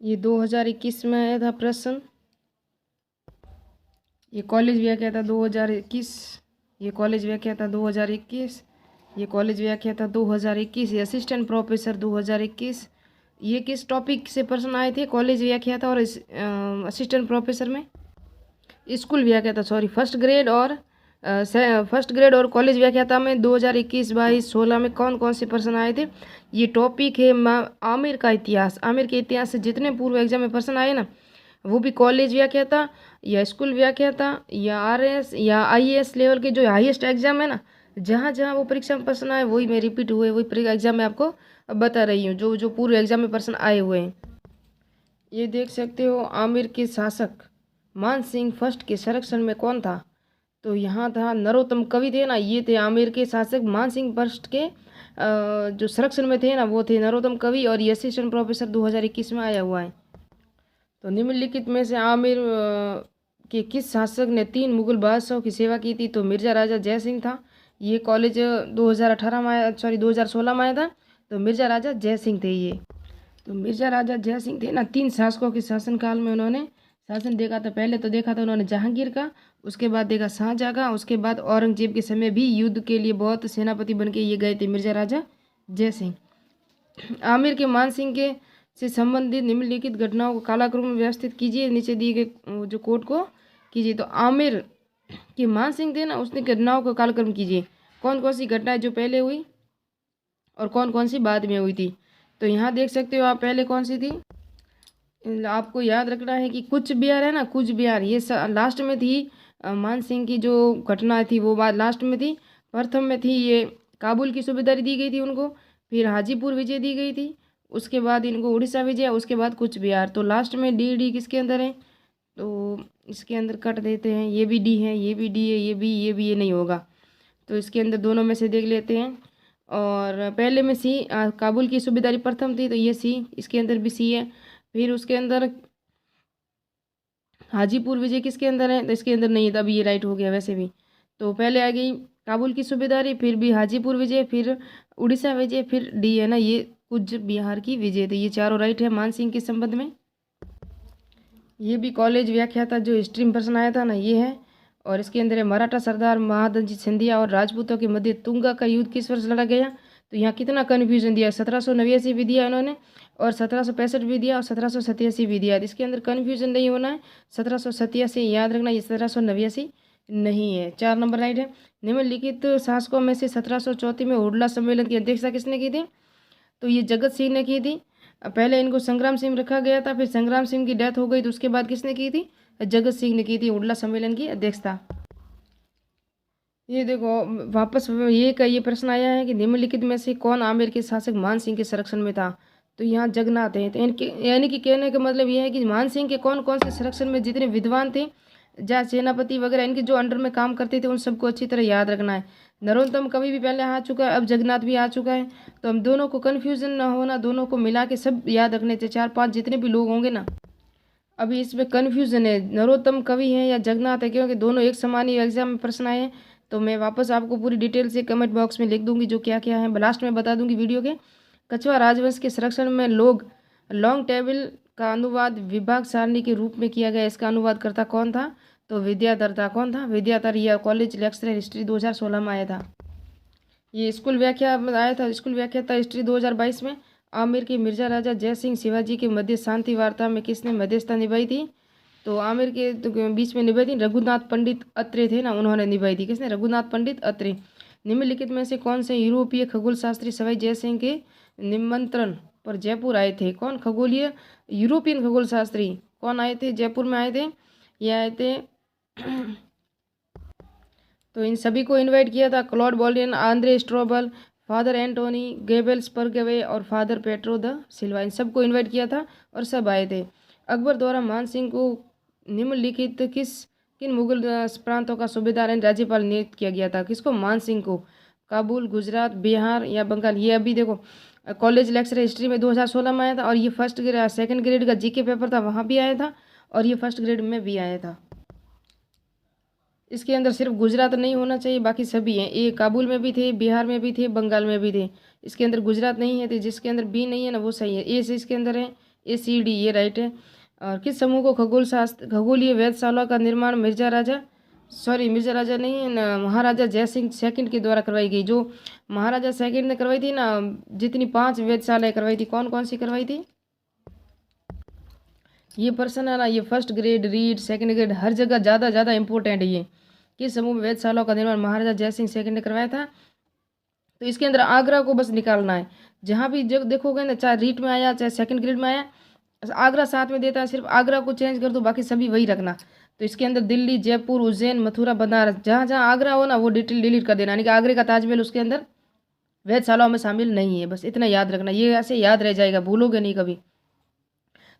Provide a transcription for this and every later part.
ये 2021 में आया था प्रश्न। ये कॉलेज व्याख्या था 2021। ये कॉलेज व्याख्या था 2021। ये कॉलेज व्याख्या था 2021। ये असिस्टेंट प्रोफेसर 2021। ये किस टॉपिक से प्रश्न आए थे? कॉलेज व्याख्या था और असिस्टेंट प्रोफेसर में स्कूल व्याख्या था, सॉरी, फर्स्ट ग्रेड और कॉलेज व्याख्याता में 2021, 22, 16 में कौन कौन से प्रश्न आए थे? ये टॉपिक है आमिर का इतिहास। आमिर के इतिहास से जितने पूर्व एग्जाम में प्रश्न आए ना, वो भी कॉलेज व्याख्याता या स्कूल व्याख्याता या आरएस या आईएएस लेवल के जो हाईएस्ट एग्जाम है ना, जहाँ जहाँ वो परीक्षा में प्रश्न आए वही मैं रिपीट हुए, वही एग्जाम में आपको बता रही हूँ, जो जो पूर्व एग्जाम में प्रश्न आए हुए हैं। ये देख सकते हो, आमिर के शासक मान सिंह फर्स्ट के संरक्षण में कौन था? तो यहाँ था नरोत्तम कवि थे ना, ये थे आमिर के शासक। मान सिंह फर्स्ट के जो संरक्षण में थे ना, वो थे नरोत्तम कवि। और ये असिस्टेंट प्रोफेसर 2021 में आया हुआ है। तो निम्नलिखित में से आमिर के किस शासक ने 3 मुगल बादशाहों की सेवा की थी? तो मिर्जा राजा जय सिंह था। ये कॉलेज 2018 में आया, सॉरी 2016 में आया था। तो मिर्जा राजा जय सिंह थे ये। तो मिर्जा राजा जय सिंह थे ना, 3 शासकों के शासनकाल में उन्होंने शासन देखा था। पहले तो देखा था उन्होंने जहांगीर का, उसके बाद देखा शाहजहाँ का, उसके बाद औरंगजेब के समय भी युद्ध के लिए बहुत सेनापति बन के ये गए थे मिर्जा राजा जय सिंह। आमिर के मान सिंह के से संबंधित निम्नलिखित घटनाओं को कालाक्रम में व्यवस्थित कीजिए। नीचे दिए गए जो कोड को कीजिए। तो आमिर के मान सिंह थे ना, उसने घटनाओं को कालक्रम कीजिए। कौन कौन सी घटनाएं जो पहले हुई और कौन कौन सी बाद में हुई थी? तो यहाँ देख सकते हो आप, पहले कौन सी थी? आपको याद रखना है कि कूच बिहार है ना, कूच बिहार, ये लास्ट में थी। मान सिंह की जो घटना थी वो बात लास्ट में थी। प्रथम में थी ये काबुल की सूबेदारी दी गई थी उनको, फिर हाजीपुर विजय दी गई थी, उसके बाद इनको उड़ीसा विजय, उसके बाद कूच बिहार। तो लास्ट में डी डी किसके अंदर है? तो इसके अंदर कट देते हैं, ये भी डी है, ये भी डी है, ये नहीं होगा। तो इसके अंदर दोनों में से देख लेते हैं। और पहले में सी, काबुल की सूबेदारी प्रथम थी, तो ये सी, इसके अंदर भी सी है। फिर उसके अंदर हाजीपुर विजय किसके अंदर है? तो इसके अंदर नहीं है, तो अभी ये राइट हो गया वैसे भी। तो पहले आ गई काबुल की सूबेदारी, फिर भी हाजीपुर विजय, फिर उड़ीसा विजय, फिर डी है ना ये कूच बिहार की विजय। तो ये चारों राइट है मान सिंह के संबंध में। ये भी कॉलेज व्याख्याता जो हिस्ट्री में प्रश्न आया था ना, ये है। और इसके अंदर है मराठा सरदार महादजी सिंधिया और राजपूतों के मध्य तुंगा का युद्ध किस वर्ष लड़ा गया? तो यहाँ कितना कन्फ्यूजन दिया, 1789 भी दिया इन्होंने, और 1765 भी दिया, और 1787 भी दिया। इसके अंदर कन्फ्यूजन नहीं होना है। 1787 याद रखना, ये 1789 नहीं है। 4 नंबर राइट है। निम्नलिखित शासकों में से 1734 में हुडला सम्मेलन की अध्यक्षता किसने की थी? तो ये जगत सिंह ने की थी। पहले इनको संग्राम सिंह रखा गया था, फिर संग्राम सिंह की डेथ हो गई, तो उसके बाद किसने की थी? जगत सिंह ने की थी हुडला सम्मेलन की अध्यक्षता। ये देखो वापस ये प्रश्न आया है कि निम्नलिखित में से कौन आमेर के शासक मान सिंह के संरक्षण में था? तो यहाँ जगन्नाथ हैं। तो इनके यानी कि कहने का मतलब ये है कि मान सिंह के कौन कौन से संरक्षण में जितने विद्वान थे, जहाँ सेनापति वगैरह इनके जो अंडर में काम करते थे, उन सबको अच्छी तरह याद रखना है। नरोत्तम कवि भी पहले आ चुका है, अब जगन्नाथ भी आ चुका है। तो हम दोनों को कन्फ्यूजन ना होना, दोनों को मिला के सब याद रखने थे। 4-5 जितने भी लोग होंगे ना, अभी इसमें कन्फ्यूजन है नरोत्तम कवि है या जगन्नाथ है, क्योंकि दोनों एक समान ही एग्जाम में प्रश्न आए हैं। तो मैं वापस आपको पूरी डिटेल से कमेंट बॉक्स में लिख दूंगी जो क्या क्या है, लास्ट में बता दूंगी वीडियो के। कछवा राजवंश के संरक्षण में लॉन्ग टेबल का अनुवाद विभाग सारणी के रूप में किया गया, इसका अनुवाद करता कौन था? तो विद्याधर था। कौन था? विद्याधर। यह कॉलेज लेक्चरर हिस्ट्री 2016 में आया था। ये स्कूल व्याख्या में आया था, स्कूल व्याख्या था हिस्ट्री 2022 में। आमिर के मिर्जा राजा जय सिंह शिवाजी के मध्य शांति वार्ता में किसने मध्यस्थता निभाई थी? तो आमिर के बीच में निभाई थी रघुनाथ पंडित अत्रे थे ना, उन्होंने निभाई थी। किसने? रघुनाथ पंडित अत्रे। निम्नलिखित में से कौन से यूरोपीय खगोल शास्त्री सवाई जय सिंह के निमंत्रण पर जयपुर आए थे? कौन खगोलीय यूरोपियन खगोल शास्त्री कौन आए थे, जयपुर में आए थे? ये आए थे तो इन सभी को इनवाइट किया था। क्लॉड बॉल्डियन, आंद्रे स्ट्रोबल, फादर एंटोनी गेबेल्स परगवे और फादर पेट्रो द सिल्वा, इन सबको इनवाइट किया था और सब आए थे। अकबर द्वारा मान सिंह को निम्नलिखित किन मुगल प्रांतों का सूबेदार एंड राज्यपाल नियुक्त किया गया था? किसको? मान सिंह को। काबुल, गुजरात, बिहार या बंगाल? ये अभी देखो कॉलेज लेक्चर हिस्ट्री में 2016 में आया था, और ये सेकंड ग्रेड का जीके पेपर था, वहाँ भी आया था, और ये फर्स्ट ग्रेड में भी आया था। इसके अंदर सिर्फ गुजरात नहीं होना चाहिए, बाकी सभी हैं। ए काबुल में भी थे, बिहार में भी थे, बंगाल में भी थे। इसके अंदर गुजरात नहीं है, तो जिसके अंदर बी नहीं है ना वो सही है। ए से इसके अंदर है, ACD ये राइट है। और किस समूह को खगोलीय वेधशाला का निर्माण मिर्जा राजा नहीं महाराजा जयसिंह सेकंड के द्वारा करवाई गई। जो महाराजा सेकंड ने करवाई थी ना, जितनी 5 वेधशालाएं करवाई थी, कौन कौन सी करवाई थी? ये पर्सन है ना, ये first grade, read, second grade, हर जगह ज़्यादा इंपॉर्टेंट है ये। किस समूह में वेधशालाओं का निर्माण महाराजा जयसिंह सेकंड ने करवाया था? तो इसके अंदर आगरा को बस निकालना है। जहाँ भी जब देखोगे ना, चाहे रीट में आया चाहे सेकंड ग्रेड में आया, आगरा साथ में देता है, सिर्फ आगरा को चेंज कर दो, बाकी सभी वही रखना। तो इसके अंदर दिल्ली, जयपुर, उज्जैन, मथुरा, बनारस, जहाँ जहाँ आगरा हो ना वो डिटेल डिलीट कर देना, यानी कि आगरे का ताजमहल उसके अंदर वेधशालाओं में शामिल नहीं है। बस इतना याद रखना, ये ऐसे याद रह जाएगा, भूलोगे नहीं कभी।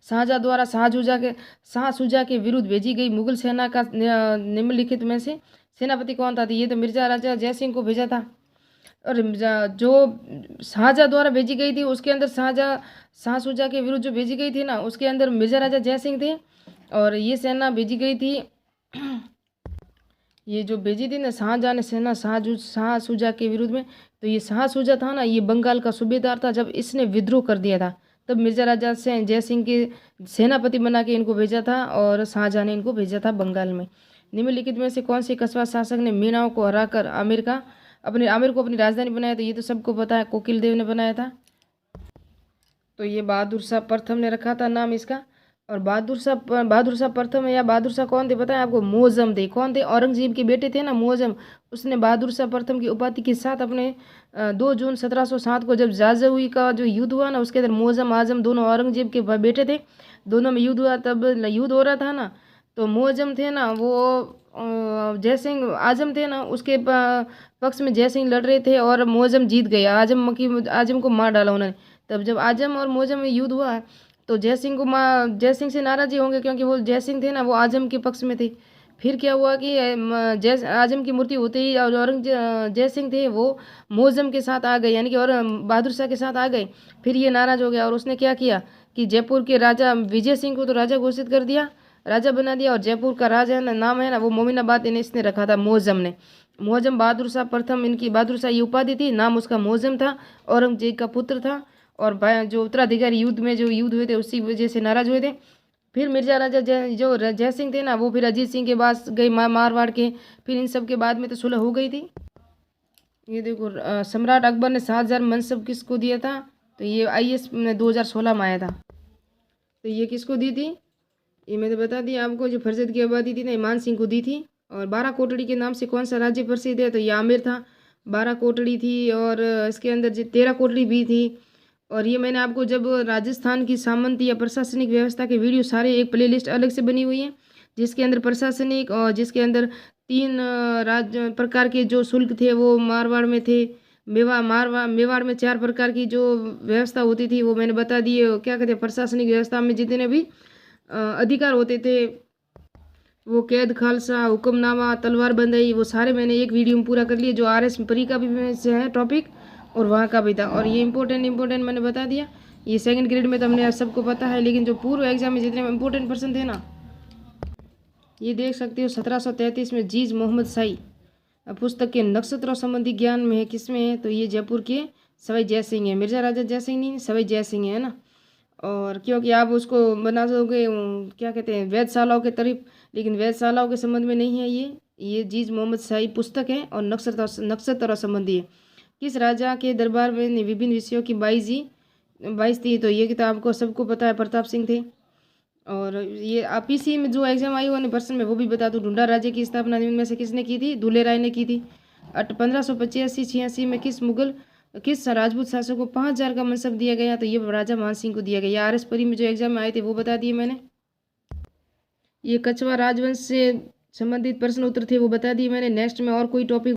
शाहजहाँ द्वारा शाह शुजा के विरुद्ध भेजी गई मुगल सेना का निम्नलिखित में से सेनापति कौन था? तो ये तो मिर्जा राजा जयसिंह को भेजा था। और जो शाहजहाँ द्वारा भेजी गई थी उसके अंदर शाह शुजा के विरुद्ध जो भेजी गई थी ना, उसके अंदर मिर्जा राजा जयसिंह थे। और ये सेना भेजी गई थी ये जो भेजी थी ना शाहजहाँ ने सेना शाह शुजा के विरुद्ध में, तो ये शाह शुजा था ना, ये बंगाल का सूबेदार था। जब इसने विद्रोह कर दिया था तब मिर्जा राजा से जयसिंह के सेनापति बना के इनको भेजा था, और शाहजहाँ ने इनको भेजा था बंगाल में। निम्नलिखित में से कौन से कस्बा शासक ने मीनाओं को हराकर आमिर को अपनी राजधानी बनाया? तो ये तो सबको पता है, कोकिल देव ने बनाया था। तो ये बहादुर शाह प्रथम ने रखा था नाम इसका। और बहादुर शाह प्रथम या बहादुर शाह कौन थे पता है आपको? मुअज्जम थे। कौन थे? औरंगजेब के बेटे थे ना मुअज्जम, उसने बहादुर शाह प्रथम की उपाधि के साथ अपने 2 जून 1707 को जब जाजौई का जो युद्ध हुआ ना, उसके अंदर मुअज्जम आजम दोनों औरंगजेब के बेटे थे, दोनों में युद्ध हुआ। तब युद्ध हो रहा था ना, तो मुअज्जम थे ना वो जयसिंह आजम थे ना, उसके पक्ष में जयसिंह लड़ रहे थे और मुअज्जम जीत गए। आजम को मार डाला उन्होंने। तब जब आजम और मुअज्जम में युद्ध हुआ तो जयसिंह से नाराजी होंगे, क्योंकि वो जयसिंह थे ना वो आजम के पक्ष में थे। फिर क्या हुआ कि आजम की मृत्यु होते ही जयसिंह थे वो मुअज्जम के साथ आ गए, यानी कि और बहादुर शाह के साथ आ गए। फिर ये नाराज हो गया और उसने क्या किया कि जयपुर के राजा विजय सिंह को तो राजा घोषित कर दिया, राजा बना दिया। और जयपुर का राजा नाम है ना वो मोमिनाबाद इसने रखा था मुअज्जम ने। मुअज्जम बहादुर शाह प्रथम, इनकी बहादुर शाह ये उपाधि थी, नाम उसका मुअज्जम था, औरंगजेब का पुत्र था। और जो उत्तराधिकारी युद्ध में जो युद्ध हुए थे उसी वजह से नाराज हुए थे। फिर मिर्जा राजा जो जयसिंह थे ना वो फिर अजीत सिंह के पास गए मारवाड़ के। फिर इन सब के बाद में तो सुलह हो गई थी। ये देखो सम्राट अकबर ने 7,000 मनसब किसको दिया था? तो ये IAS में 2016 में आया था। तो ये किसको दी थी? ये मैंने बता दिया आपको, जो फरजद की आबादी थी ना ईमान सिंह को दी थी। और 12 कोटड़ी के नाम से कौन सा राज्य प्रसिद्ध है? तो ये आमेर था। 12 कोटड़ी थी और इसके अंदर 13 कोटड़ी भी थी। और ये मैंने आपको जब राजस्थान की सामंती या प्रशासनिक व्यवस्था के वीडियो सारे एक प्लेलिस्ट अलग से बनी हुई है, जिसके अंदर प्रशासनिक और जिसके अंदर 3 प्रकार के जो शुल्क थे वो मारवाड़ में थे। मेवाड़ में 4 प्रकार की जो व्यवस्था होती थी वो मैंने बता दिए। क्या कहते हैं, प्रशासनिक व्यवस्था में जितने भी अधिकार होते थे, वो कैद खालसा, हुक्मनामा, तलवार बंदई, वो सारे मैंने एक वीडियो में पूरा कर लिए। जो RS परी का भी से है टॉपिक और वहाँ का भी था। और ये इम्पोर्टेंट मैंने बता दिया। ये सेकंड ग्रेड में तो हमने सबको पता है, लेकिन जो पूर्व एग्जाम में जितने इम्पोर्टेंट पर्सन थे ना, ये देख सकते हो 1733 में जीज मोहम्मद शाही पुस्तक के नक्षत्रों संबंधी ज्ञान में है, किस में है? तो ये जयपुर के सवाई जयसिंह है, मिर्जा राजा जयसिंह नहीं, सवाई जयसिंह है ना। और क्योंकि आप उसको बना दोगे क्या कहते हैं वेधशालाओं के तरफ, लेकिन वेधशालाओं के संबंध में नहीं है। ये जीज मोहम्मद शाही पुस्तक है और नक्षत्र संबंधी है। किस राजा के दरबार में विभिन्न विषयों की 22 थी? तो ये किताब आपको सबको पता है, प्रताप सिंह थे। और ये PC में जो एग्जाम आई हुआ पर्सन में वो भी बता दूँ, ढूंढा राज्य की स्थापना में से किसने की थी? दुले राय ने की थी। 1585-86 में किस राजपूत शासक को 5,000 का मनसब दिया गया? तो ये राजा मान सिंह को दिया गया। RS परी में जो एग्जाम में आए थे वो बता दिए मैंने। ये कछवा राजवंश से संबंधित प्रश्न उत्तर थे वो बता दिए मैंने। नेक्स्ट में और कोई टॉपिक